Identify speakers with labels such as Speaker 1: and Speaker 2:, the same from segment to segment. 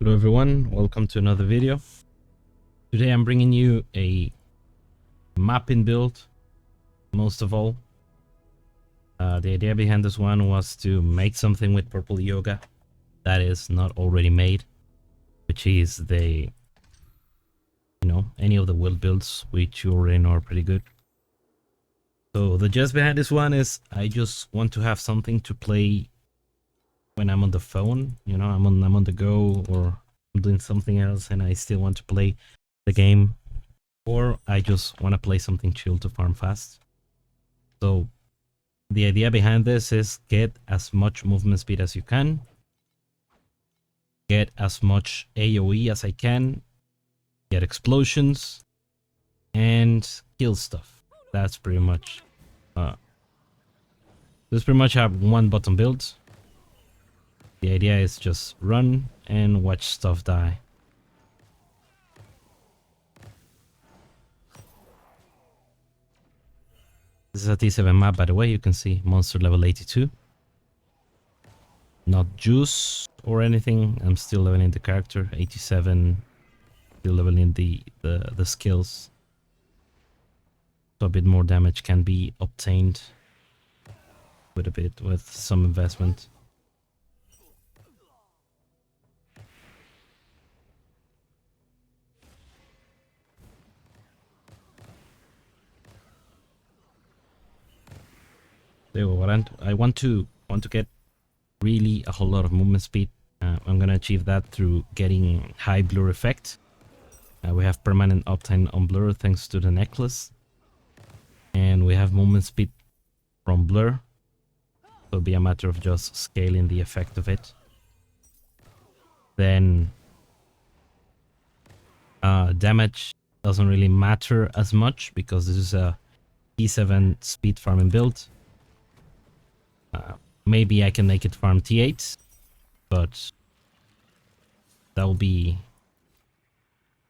Speaker 1: Hello everyone, welcome to another video. Today I'm bringing you a mapping build. Most of all, the idea behind this one was to make something with purple Youga that is not already made, which is the, any of the world builds which you already know are pretty good. So the gist behind this one is I just want to have something to play when I'm on the phone. I'm on the go, or I'm doing something else and I still want to play the game, or I just want to play something chill to farm fast. So the idea behind this is get as much movement speed as you can, get as much AoE as I can, get explosions, and kill stuff. That's pretty much have one bottom build. The idea is just run and watch stuff die. This is a T7 map, by the way. You can see monster level 82. Not juice or anything. I'm still leveling the character. 87. Still leveling the skills. So a bit more damage can be obtained with some investment. I want to get really a whole lot of movement speed. I'm gonna achieve that through getting high blur effect. We have permanent uptime on blur thanks to the necklace, and we have movement speed from blur. So it'll be a matter of just scaling the effect of it. Then damage doesn't really matter as much because this is a T7 speed farming build. Maybe I can make it farm T8, but that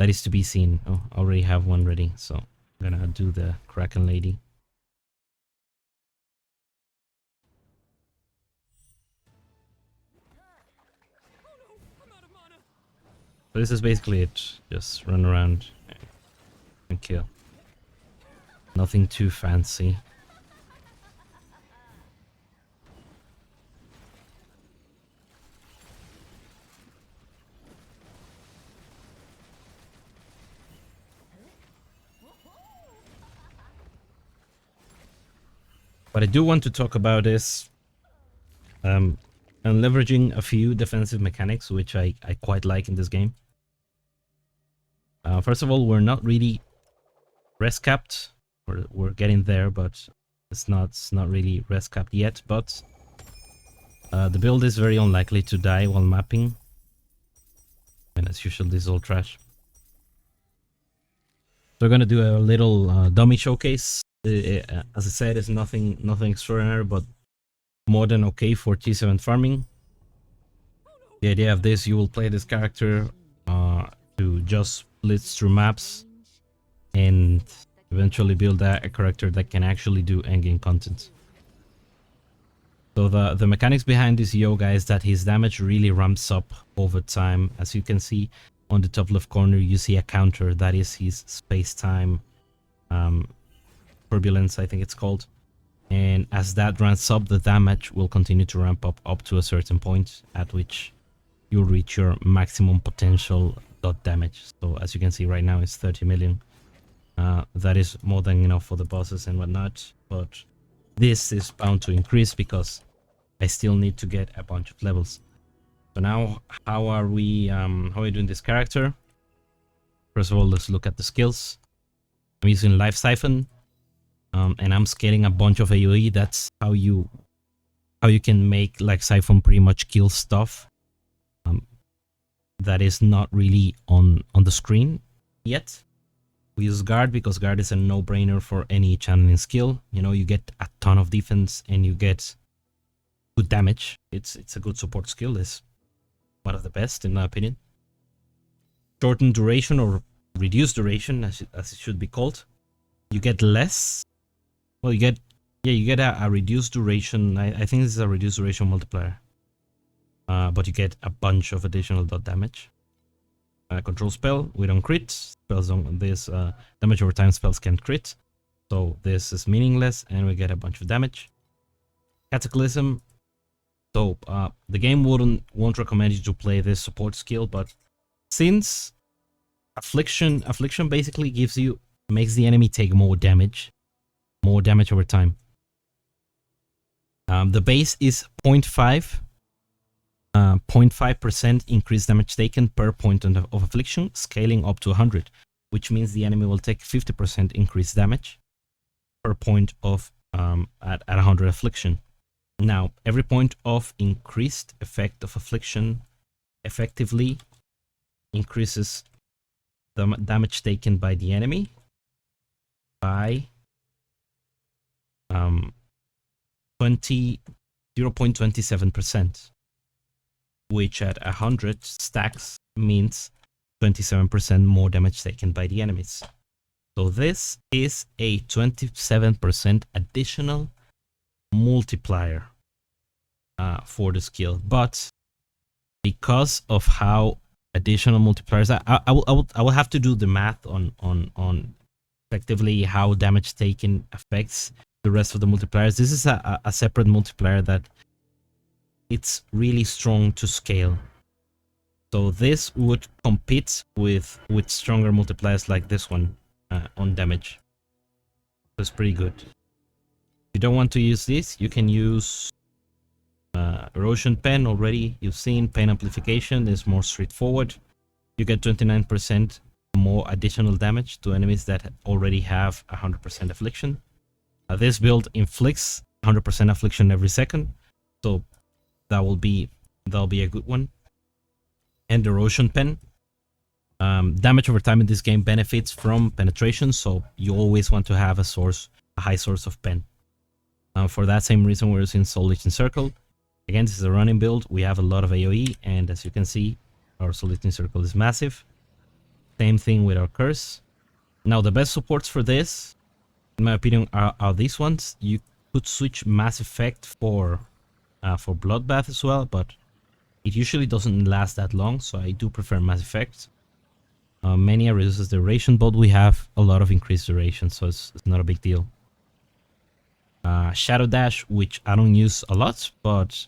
Speaker 1: is to be seen. Oh, I already have one ready, so I'm gonna do the Kraken Lady. So this is basically it. Just run around and kill. Nothing too fancy. What I do want to talk about is I'm leveraging a few defensive mechanics which I quite like in this game. First of all, we're not really res capped. We're getting there, but it's not really res capped yet. But the build is very unlikely to die while mapping, and as usual, this is all trash. So we're gonna do a little dummy showcase. As I said, it's nothing extraordinary, but more than okay for T7 farming. The idea of this, you will play this character to just blitz through maps and eventually build a character that can actually do endgame content. So the mechanics behind this Youga is that his damage really ramps up over time. As you can see on the top left corner, you see a counter. That is his space-time turbulence, I think it's called. And as that ramps up, the damage will continue to ramp up to a certain point at which you'll reach your maximum potential dot damage. So as you can see right now, it's 30 million. That is more than enough for the bosses and whatnot, but this is bound to increase because I still need to get a bunch of levels. So now, how are we doing this character? First of all, let's look at the skills. I'm using Life Syphon, and I'm scaling a bunch of AoE. That's how you can make Life Syphon pretty much kill stuff that is not really on the screen yet. We use Guard because Guard is a no-brainer for any channeling skill. You get a ton of defense and you get good damage. It's a good support skill. It's one of the best in my opinion. Shortened duration, or reduced duration as it should be called. You get less. Well, you get a reduced duration. I think this is a reduced duration multiplier. But you get a bunch of additional dot damage. control spell. We don't crit. Spells on this damage over time spells can't crit. So this is meaningless and we get a bunch of damage. Cataclysm. So the game won't recommend you to play this support skill, but since Affliction basically makes the enemy take more damage over time. The base is 0.5% increased damage taken per point of affliction, scaling up to 100, which means the enemy will take 50% increased damage per point of at 100 affliction. Now, every point of increased effect of affliction effectively increases the damage taken by the enemy by 0.27%, which at 100 stacks means 27% more damage taken by the enemies. So this is a 27% additional multiplier for the skill, but because of how additional multipliers, I will have to do the math on effectively how damage taken affects the rest of the multipliers. This is a separate multiplier that it's really strong to scale. So this would compete with stronger multipliers like this one on damage. That's pretty good. If you don't want to use this, you can use Erosion Pen. Already you've seen Pen Amplification is more straightforward. You get 29% more additional damage to enemies that already have 100% affliction. This build inflicts 100% affliction every second, so that'll be a good one. And Erosion Pen. Damage over time in this game benefits from penetration, so you always want to have a high source of pen. For that same reason, we're using Soul Leeching Circle. Again, this is a running build. We have a lot of AoE, and as you can see, our Soul Leeching Circle is massive. Same thing with our Curse. Now, the best supports for this, in my opinion, are these ones. You could switch Mass Effect for Bloodbath as well, but it usually doesn't last that long, so I do prefer Mass Effect. Mania reduces the duration, but we have a lot of increased duration, so it's not a big deal. Shadow Dash, which I don't use a lot, but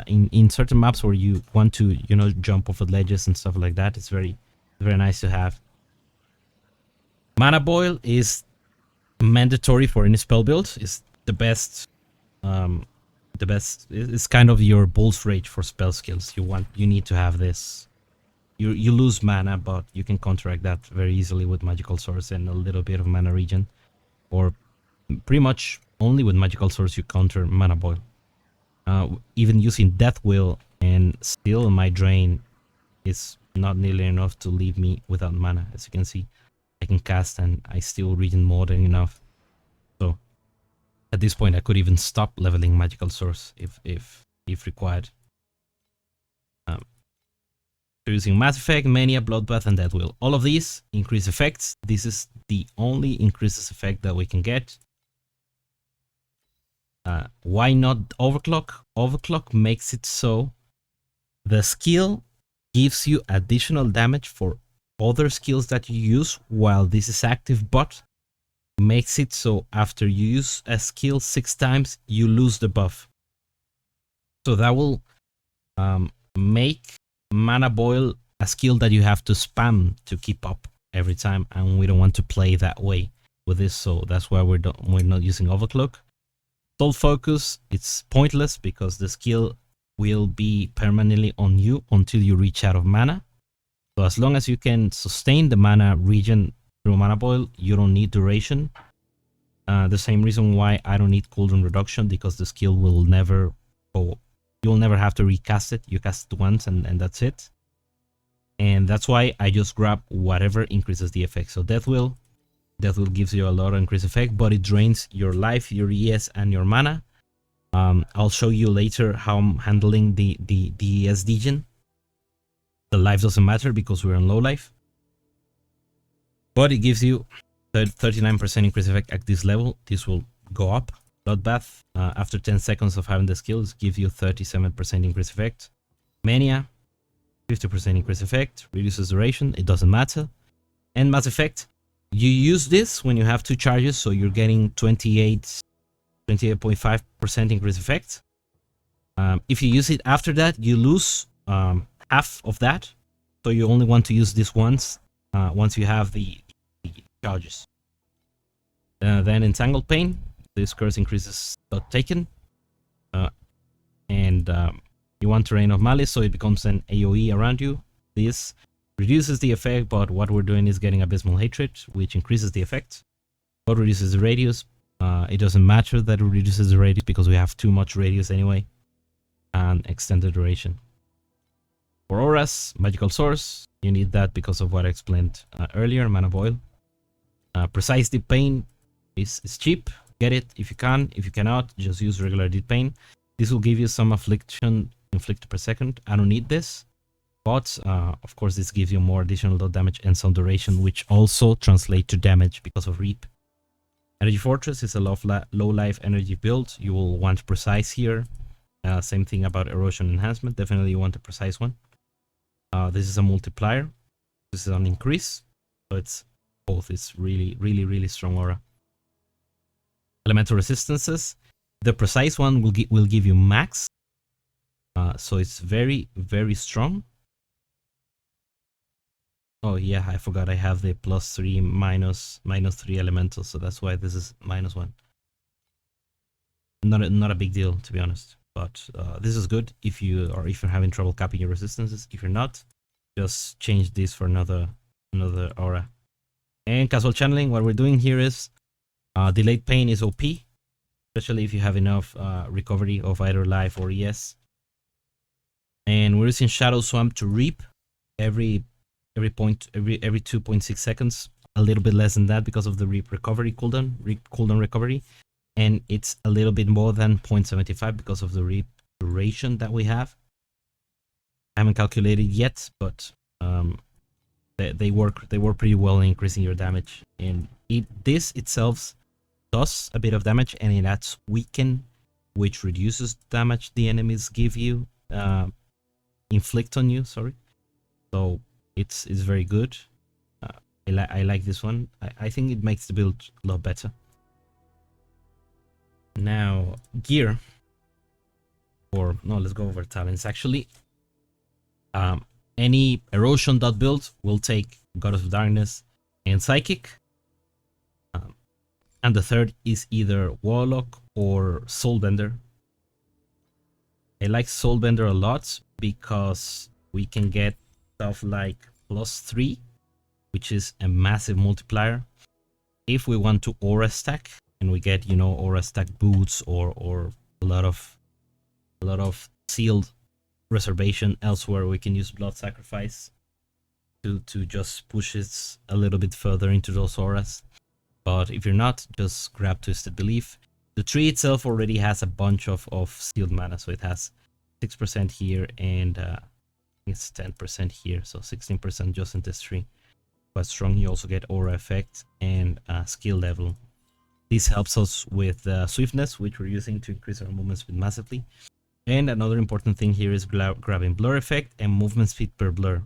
Speaker 1: in certain maps where you want to, jump off of ledges and stuff like that, it's very nice to have. Mana Boil is mandatory for any spell build. It's the best. It's kind of your Bull's Rage for spell skills. You need to have this. You lose mana, but you can counteract that very easily with Magical Source and a little bit of Mana Regen, or pretty much only with Magical Source you counter Mana Boil. Even using Death Will, and still my drain is not nearly enough to leave me without mana. As you can see, I can cast and I still regen more than enough. So at this point I could even stop leveling Magical Source if required. So using Mass Effect, Mania, Bloodbath, and Death Will. All of these increase effects. This is the only increases effect that we can get. Why not Overclock? Overclock makes it so the skill gives you additional damage for other skills that you use while this is active, but makes it so after you use a skill 6 times, you lose the buff. So that will make Mana Boil a skill that you have to spam to keep up every time, and we don't want to play that way with this, so that's why we're not using Overclock. Soul Focus, it's pointless because the skill will be permanently on you until you reach out of mana. So as long as you can sustain the mana regen through Mana Boil, you don't need duration. The same reason why I don't need cooldown reduction, because the skill will never go. You'll never have to recast it. You cast it once and that's it. And that's why I just grab whatever increases the effect. So Death Will gives you a lot of increased effect, but it drains your life, your ES, and your mana. I'll show you later how I'm handling the ES degen. The life doesn't matter because we're on low life. But it gives you 39% increased effect at this level. This will go up. Bloodbath, after 10 seconds of having the skills, gives you 37% increased effect. Mania, 50% increase effect, reduces duration, it doesn't matter. And mass effect, you use this when you have 2 charges, so you're getting 28.5% increase effect. If you use it after that, you lose half of that, so you only want to use this once you have the charges. Then Entangled Pain, this curse increases dot taken, and you want Terrain of Malice, so it becomes an AoE around you. This reduces the effect, but what we're doing is getting Abysmal Hatred, which increases the effect, but reduces the radius. It doesn't matter that it reduces the radius because we have too much radius anyway, and extended duration. For auras, Magical Source, you need that because of what I explained earlier, Mana Boil. Precise Deep Pain is cheap, get it if you can. If you cannot, just use regular Deep Pain. This will give you some affliction inflicted per second. I don't need this, but of course this gives you more additional dot damage and some duration, which also translate to damage because of Reap. Energy Fortress is a low life energy build. You will want precise here. Same thing about Erosion Enhancement. Definitely you want a precise one. This is a multiplier. This is an increase. So it's both. It's really strong aura. Elemental Resistances. The precise one will give you max. So it's very strong. Oh yeah, I forgot I have the +3 -3 elemental, so that's why this is -1. Not a big deal, to be honest. But this is good if you're having trouble capping your resistances. If you're not, just change this for another aura. And Casual Channeling, what we're doing here is Delayed Pain is OP, especially if you have enough recovery of either life or ES. And we're using Shadow Swamp to reap every 2.6 seconds, a little bit less than that because of the reap recovery cooldown recovery, and it's a little bit more than 0.75 because of the reap duration that we have. I haven't calculated yet, but they work pretty well in increasing your damage, and this itself does a bit of damage, and it adds Weaken, which reduces damage the enemies give you, inflict on you, sorry. So it's very good. I like this one. I think it makes the build a lot better. Now gear, or no, let's go over talents actually. Any Erosion build will take Goddess of Darkness and Psychic. And the third is either Warlock or Soulbender. I like Soulbender a lot because we can get stuff like +3, which is a massive multiplier. If we want to aura stack, and we get, aura stack boots or a lot of sealed reservation elsewhere, we can use Blood Sacrifice to just push it a little bit further into those auras. But if you're not, just grab Twisted Belief. The tree itself already has a bunch of sealed mana, so it has 6% here and it's 10% here, so 16% just in this tree. Quite strong. You also get aura effect and skill level. This helps us with swiftness, which we're using to increase our movement speed massively. And another important thing here is grabbing blur effect and movement speed per blur.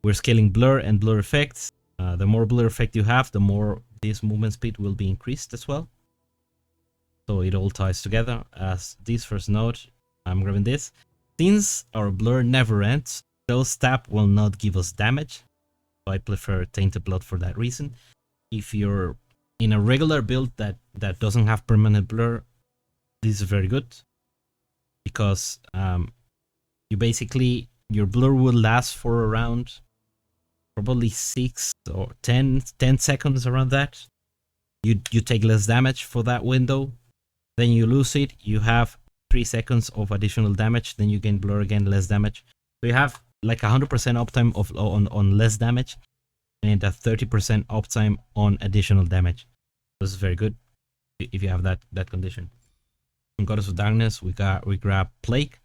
Speaker 1: We're scaling blur and blur effects. The more blur effect you have, the more this movement speed will be increased as well. So it all ties together. As this first note, I'm grabbing this. Since our blur never ends, Spell Stab will not give us damage. So I prefer Tainted Blood for that reason. If you're in a regular build that doesn't have permanent blur, this is very good. Because your blur will last for around probably 6 or 10 seconds, around that. You take less damage for that window, then you lose it, you have 3 seconds of additional damage, then you gain blur again, less damage. So you have like 100% uptime on less damage and a 30% uptime on additional damage. This is very good if you have that condition. In Goddess of Darkness, we grab Plague,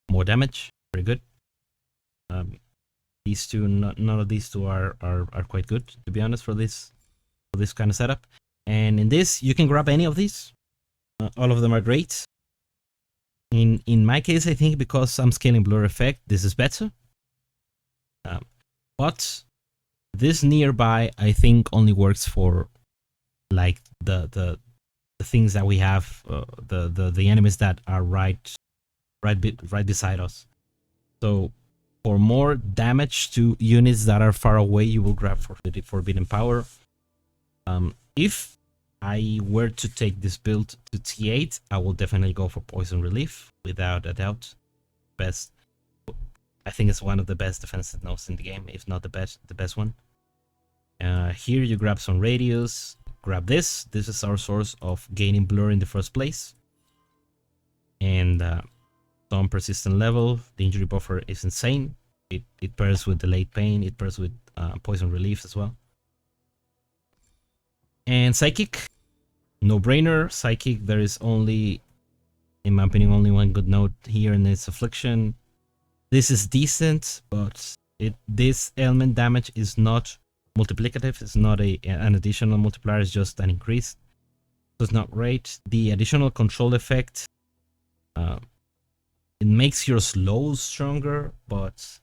Speaker 1: more damage, very good. These two, none of these two are quite good, to be honest, for this kind of setup. And in this, you can grab any of these. All of them are great. In my case, I think because I'm scaling blur effect, this is better. But this nearby, I think, only works for like the things that we have, the enemies that are right beside us. So for more damage to units that are far away, you will grab Forbidden Power. If I were to take this build to T8, I will definitely go for Poison Relief, without a doubt. Best, I think it's one of the best defensive nodes in the game, if not the best one. Here you grab some Radius, grab this. This is our source of gaining Blur in the first place. And some persistent level. The injury buffer is insane. It pairs with Delayed Pain, it pairs with Poison Relief as well. And Psychic, no brainer. Psychic, there is only, in my opinion, only one good node here, and it's Affliction. This is decent, but this element damage is not multiplicative. It's not an additional multiplier, it's just an increase. So it's not great. The additional control effect, it makes your slows stronger, but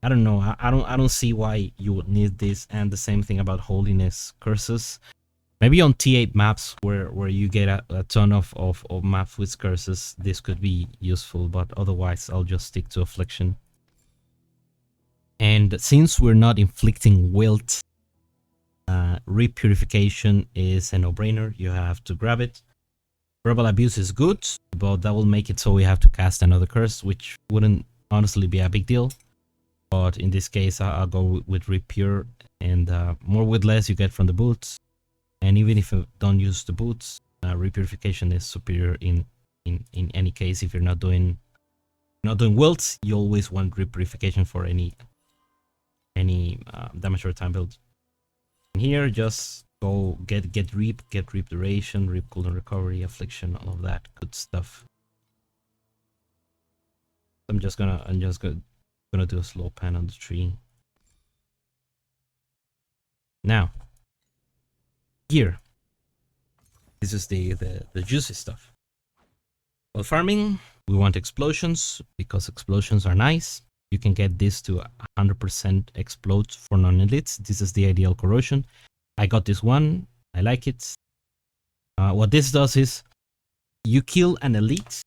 Speaker 1: I don't know. I don't see why you would need this. And the same thing about Holiness Curses. Maybe on T8 maps where you get a ton of maps with curses, this could be useful, but otherwise I'll just stick to Affliction. And since we're not inflicting wilt, Repurification is a no-brainer. You have to grab it. Verbal Abuse is good, but that will make it so we have to cast another curse, which wouldn't honestly be a big deal. But in this case, I'll go with Repure, and more with less you get from the boots. And even if you don't use the boots, Repurification is superior in any case. If you're not doing wilts, you always want Repurification for any damage or time build. And here, just go get Reap Duration, Reap Cooldown Recovery, Affliction, all of that good stuff. I'm just gonna do a slow pan on the tree. Now, here, this is the juicy stuff. While farming, we want explosions, because explosions are nice. You can get this to 100% explode for non-elites. This is the ideal corrosion. I got this one. I like it. What this does is, you kill an elite.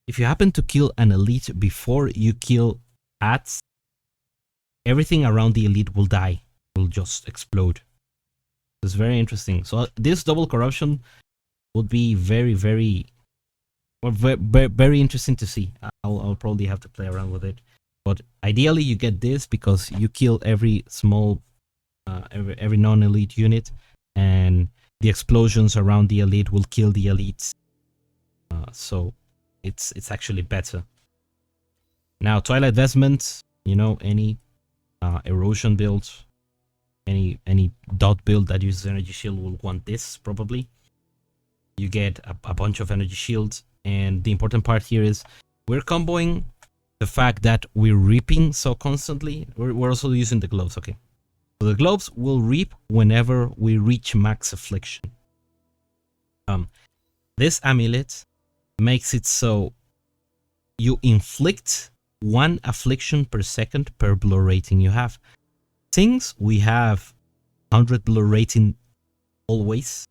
Speaker 1: If you happen to kill an elite before you kill ads, everything around the elite will die. Will just explode. It's very interesting. So this double corruption would be very, very interesting to see. I'll probably have to play around with it. But ideally you get this because you kill every small, every non-elite unit, and the explosions around the elite will kill the elites. So it's actually better. Now, Twilight Vestment, you know, any erosion build, any dot build that uses energy shield will want this probably. You get a bunch of energy shields, and the important part here is we're comboing the fact that we're reaping so constantly. We're also using the gloves, okay? So the gloves will reap whenever we reach max affliction. This amulet makes it so you inflict 1 affliction per second per blur rating you have. Since we have 100 blur rating always,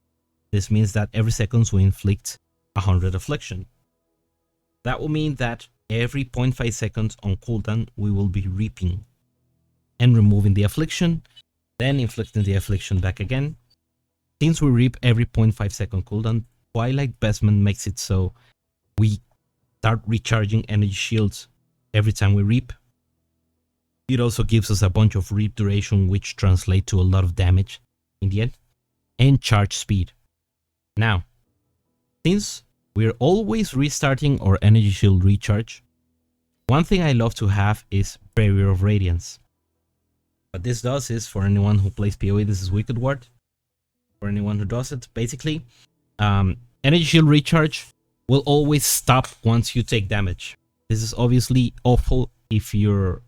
Speaker 1: this means that every second we inflict 100 affliction. That will mean that every 0.5 seconds on cooldown we will be reaping and removing the affliction, then inflicting the affliction back again. Since we reap every 0.5 second cooldown, Twilight Vestment makes it so we start recharging energy shields every time we reap. It also gives us a bunch of reap duration, which translate to a lot of damage in the end, and charge speed. Now, since we're always restarting our energy shield recharge, one thing I love to have is Barrier of Radiance. What this does is, for anyone who plays PoE, this is Wicked Ward. For anyone who does it, basically, energy shield recharge will always stop once you take damage. This is obviously awful if you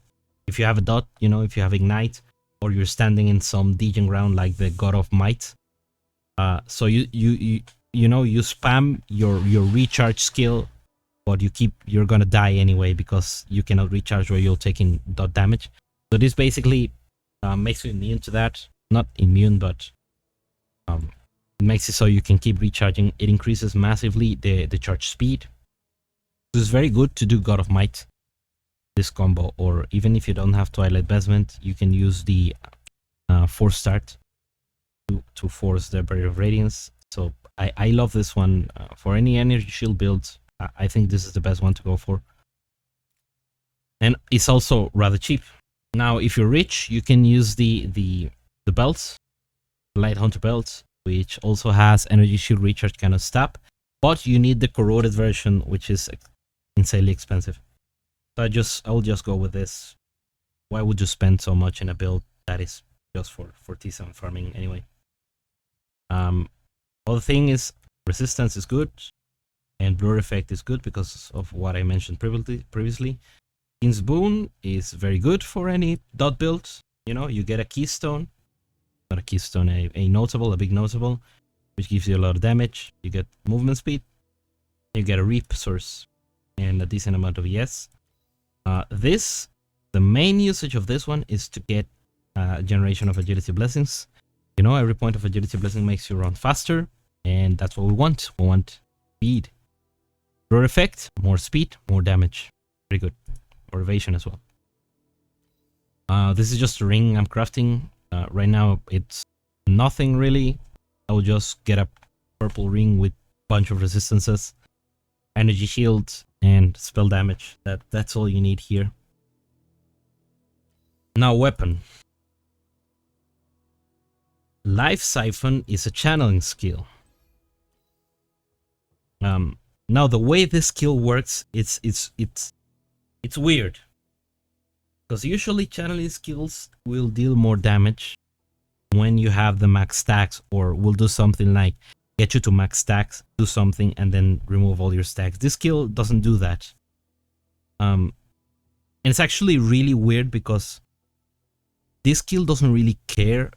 Speaker 1: have a dot, you know, if you have Ignite, or you're standing in some degen ground like the God of Might. So you spam your recharge skill, but but you're gonna die anyway because you cannot recharge or you're taking dot damage. So this basically makes you immune to that. Not immune, but it makes it so you can keep recharging. It increases massively the charge speed. So it's very good to do God of Might, this combo, or even if you don't have Twilight Basement, you can use the Force Start to force the Barrier of Radiance. So I love this one for any energy shield build. I think this is the best one to go for, and it's also rather cheap. Now, if you're rich, you can use the belts, Light Hunter belts, which also has energy shield recharge kind of stuff, but you need the corroded version, which is insanely expensive. So I'll just go with this. Why would you spend so much in a build that is just for T7 farming anyway? Other thing is resistance is good, and blur effect is good because of what I mentioned previously. King's Boon is very good for any dot build. You know, you get a keystone, not a keystone, a notable, a big notable, which gives you a lot of damage. You get movement speed, you get a reap source, and a decent amount of ES. The main usage of this one is to get generation of agility blessings. You know, every point of agility blessing makes you run faster, and that's what we want. We want speed. Blur effect, more speed, more damage. Very good. Or evasion as well. This is just a ring I'm crafting. Right now it's nothing really. I will just get a purple ring with a bunch of resistances, energy shield, and spell damage. That's all you need here. Now, weapon. Life Syphon is a channeling skill. Now the way this skill works, it's weird, because usually channeling skills will deal more damage when you have the max stacks, or will do something like get you to max stacks, do something, and then remove all your stacks. This skill doesn't do that. And it's actually really weird because this skill doesn't really care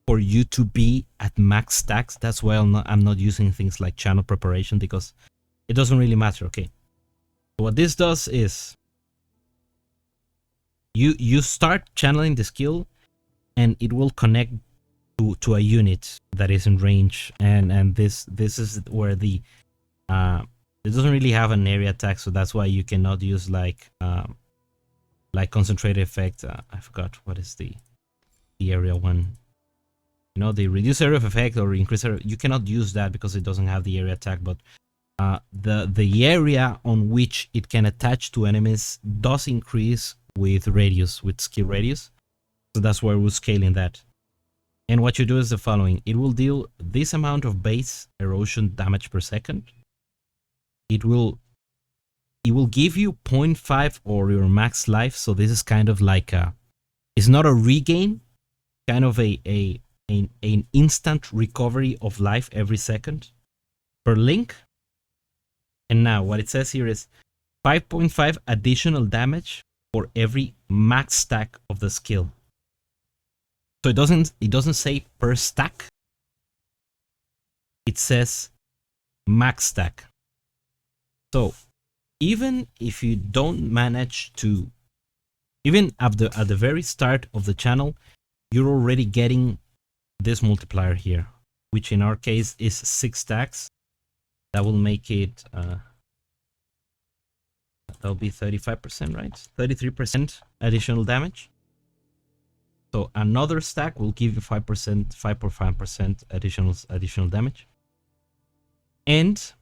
Speaker 1: for you to be at max stacks. That's why I'm not using things like channel preparation, because it doesn't really matter. Okay, so what this does is you start channeling the skill, and it will connect to a unit that is in range, and this is where the it doesn't really have an area attack, so that's why you cannot use like concentrated effect. I forgot what is the area one. You know, the reduce area of effect or increase area, you cannot use that because it doesn't have the area attack, but the area on which it can attach to enemies does increase with radius, with skill radius. So that's why we're scaling that. And what you do is the following. It will deal this amount of base erosion damage per second. It will give you 0.5 or your max life. So this is kind of like it's not a regain, kind of an instant recovery of life every second per link. And now what it says here is 5.5 additional damage for every max stack of the skill. So it doesn't say per stack. It says max stack. So even if you don't manage to, even at the very start of the channel, you're already getting this multiplier here, which in our case is 6 stacks. That will make it that'll be 35%, right? 33% additional damage. So another stack will give you 5.5% additional damage. And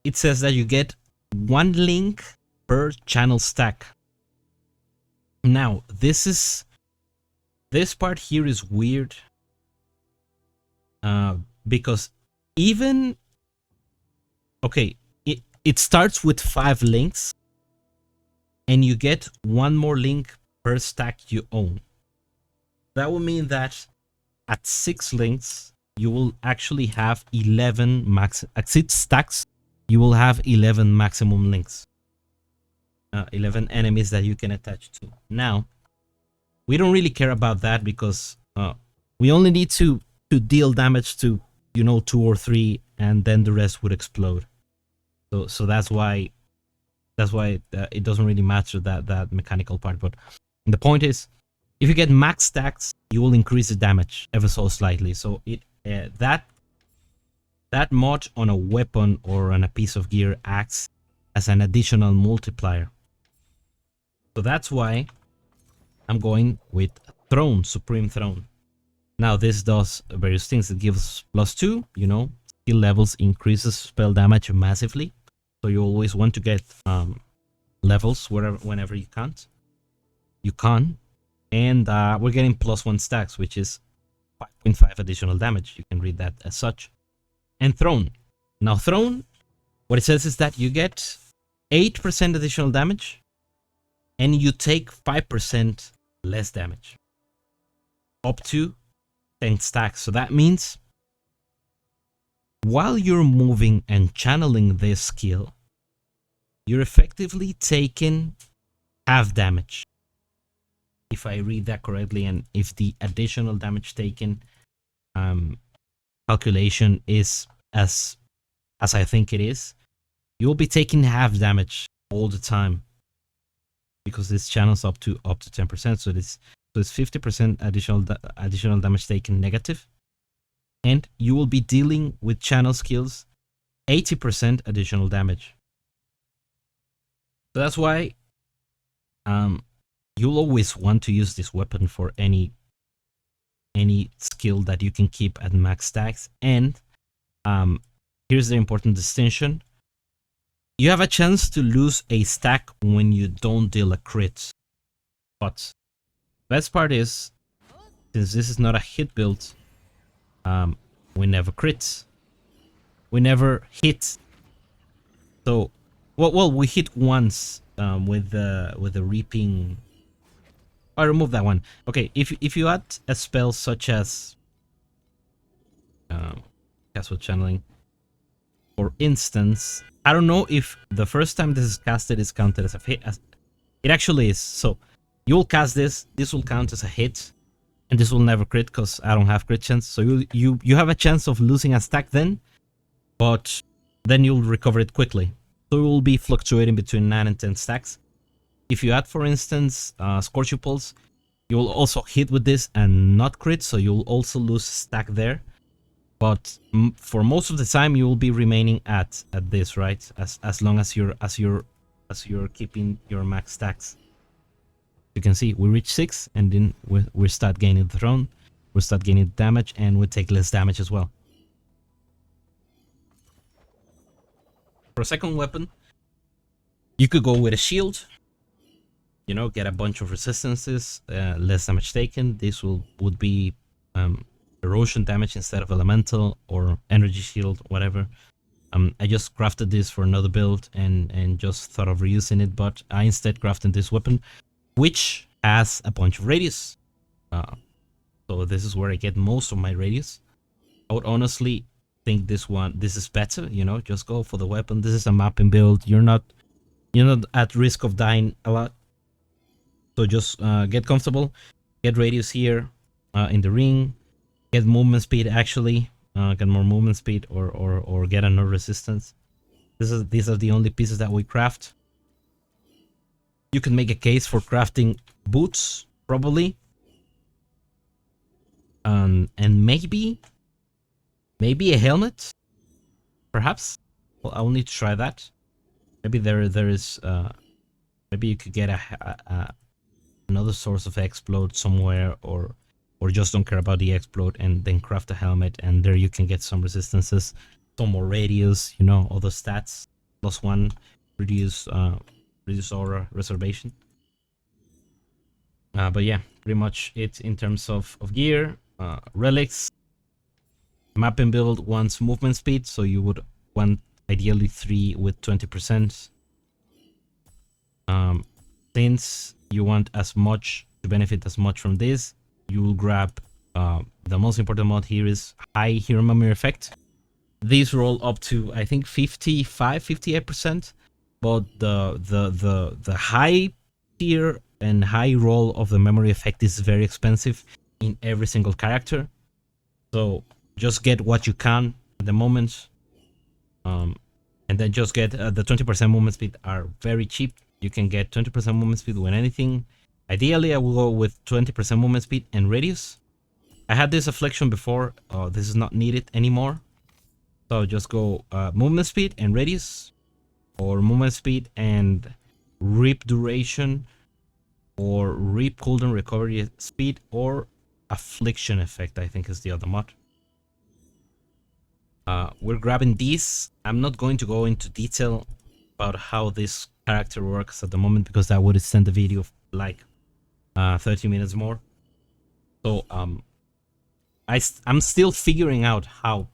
Speaker 1: it says that you get 1 link per channel stack. Now, this part here is weird, because even, okay, it starts with 5 links, and you get 1 more link per stack you own. That will mean that at 6 links, you will actually have 11 at 6 stacks, you will have 11 maximum links. 11 enemies that you can attach to. Now, we don't really care about that because we only need to deal damage to, 2 or 3, and then the rest would explode. So that's why it doesn't really matter that mechanical part. But the point is, if you get max stacks, you will increase the damage ever so slightly. So that mod on a weapon or on a piece of gear acts as an additional multiplier. So that's why I'm going with Throne, Supreme Throne. Now this does various things. It gives +2, you know, skill levels increases spell damage massively. So you always want to get levels whenever you can. And we're getting +1 stacks, which is 5.5 additional damage. You can read that as such. And Throne. Now Throne, what it says is that you get 8% additional damage and you take 5% less damage. Up to 10 stacks. So that means while you're moving and channeling this skill, you're effectively taking half damage. If I read that correctly, and if the additional damage taken calculation is as I think it is, you'll be taking half damage all the time because this channels up to 10%. So it's 50% additional damage taken negative, and you will be dealing with channel skills 80% additional damage. So that's why you'll always want to use this weapon for any skill that you can keep at max stacks. And here's the important distinction: you have a chance to lose a stack when you don't deal a crit. But best part is, since this is not a hit build, we never crit, we never hit. So well we hit once with the reaping. I remove that one. Okay, if you add a spell such as castle channeling, for instance, I don't know if the first time this is casted is counted as a hit. It actually is. So you'll cast this will count as a hit, and this will never crit because I don't have crit chance. So you have a chance of losing a stack then, but then you'll recover it quickly. So it will be fluctuating between 9 and 10 stacks. If you add, for instance, Scorchy Pulse, you will also hit with this and not crit, so you'll also lose stack there. But for most of the time, you will be remaining at this, right? As long as you're keeping your max stacks. You can see we reach 6, and then we start gaining the throne, we start gaining damage, and we take less damage as well. For a second weapon, you could go with a shield. You know, get a bunch of resistances, less damage taken. This would be erosion damage instead of elemental, or energy shield, whatever. I just crafted this for another build and just thought of reusing it, but I instead crafted this weapon, which has a bunch of radius. So this is where I get most of my radius. I would honestly think this is better, you know, just go for the weapon. This is a mapping build. You're not at risk of dying a lot. So just get comfortable, get radius here in the ring, get movement speed actually, get more movement speed, or get another resistance. These are the only pieces that we craft. You can make a case for crafting boots, probably. And maybe a helmet, perhaps. Well, I will need to try that. Maybe there is maybe you could get another source of explode somewhere, or just don't care about the explode and then craft a helmet, and there you can get some resistances, some more radius, you know, other stats, +1 reduce aura reservation. But yeah, pretty much it in terms of gear. Relics, mapping build wants movement speed, so you would want ideally 3 with 20%. Since you want as much to benefit as much from this, you will grab the most important mod here is high hero memory effect. These roll up to, I think, 58%, but the high tier and high roll of the memory effect is very expensive in every single character. So just get what you can at the moment. and then just get the 20% movement speed are very cheap. You can get 20% movement speed with anything. Ideally, I will go with 20% movement speed and radius. I had this affliction before. This is not needed anymore. So just go movement speed and radius, or movement speed and rip duration, or rip cooldown recovery speed, or affliction effect, I think is the other mod. We're grabbing these. I'm not going to go into detail about how this character works at the moment, because that would extend the video like 30 minutes more. So I'm still figuring out how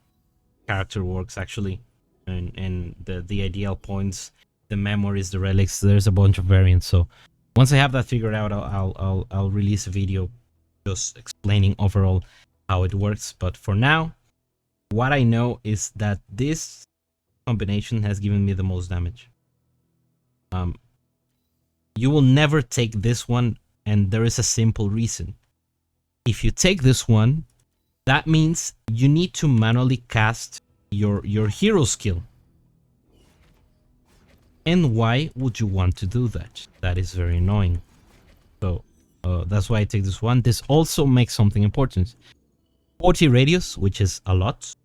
Speaker 1: character works actually, and the ideal points, the memories, the relics. There's a bunch of variants. So once I have that figured out, I'll release a video just explaining overall how it works. But for now, what I know is that this combination has given me the most damage. You will never take this one, and there is a simple reason. If you take this one, that means you need to manually cast your hero skill. And why would you want to do that? That is very annoying. So that's why I take this one. This also makes something important. 40 radius, which is a lot.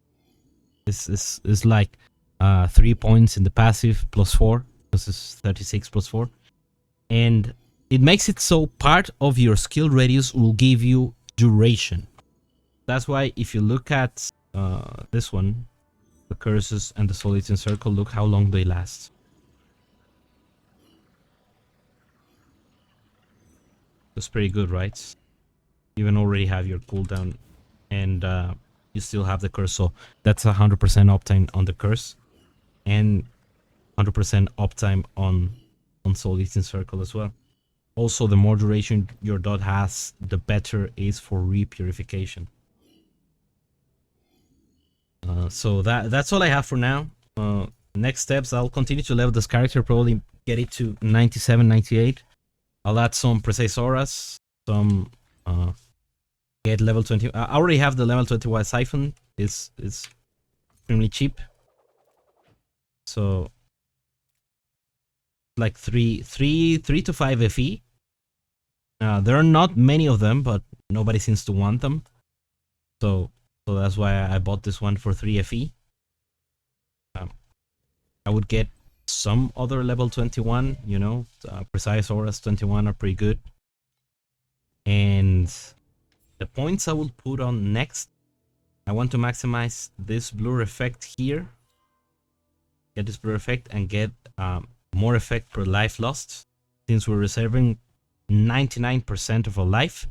Speaker 1: This is like 3 points in the passive plus 4. This is 36 plus 4. And it makes it so part of your skill radius will give you duration. That's why if you look at this one, the curses and the solitude circle, look how long they last. That's pretty good, right? You even already have your cooldown, and you still have the curse, so that's 100% uptime on the curse, and 100% uptime on solitude circle as well. Also, the more duration your dot has, the better it is for repurification. So that's all I have for now. Next steps, I'll continue to level this character, probably get it to 97, 98. I'll add some precise auras, some get level 20. I already have the level 20 Life Syphon. It's extremely cheap. So like 3 to 5 FE. There are not many of them, but nobody seems to want them. So that's why I bought this one for 3 FE. I would get some other level 21, you know, precise auras 21 are pretty good. And the points I will put on next, I want to maximize this blur effect here. Get this blur effect and get more effect per life lost. Since we're reserving 99% of our life,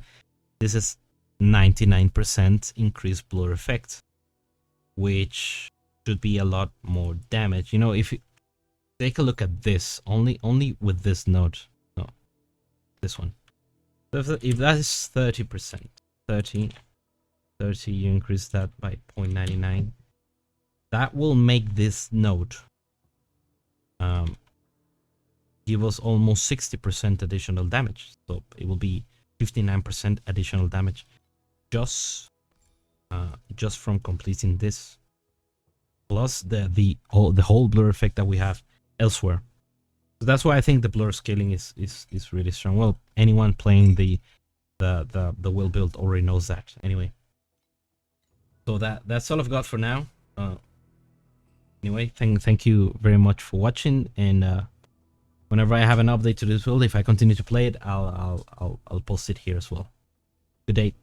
Speaker 1: this is 99% increased blur effect, which should be a lot more damage. You know, if you take a look at this, only with this node, no, this one. So if that is 30%, 30, you increase that by 0.99, that will make this node give us almost 60% additional damage. So it will be 59% additional damage just from completing this, plus the whole blur effect that we have elsewhere. So that's why I think the blur scaling is really strong. Well, anyone playing the Will build already knows that anyway. So that's all I've got for now. Anyway, thank you very much for watching, and whenever I have an update to this build, if I continue to play it, I'll post it here as well. Good day.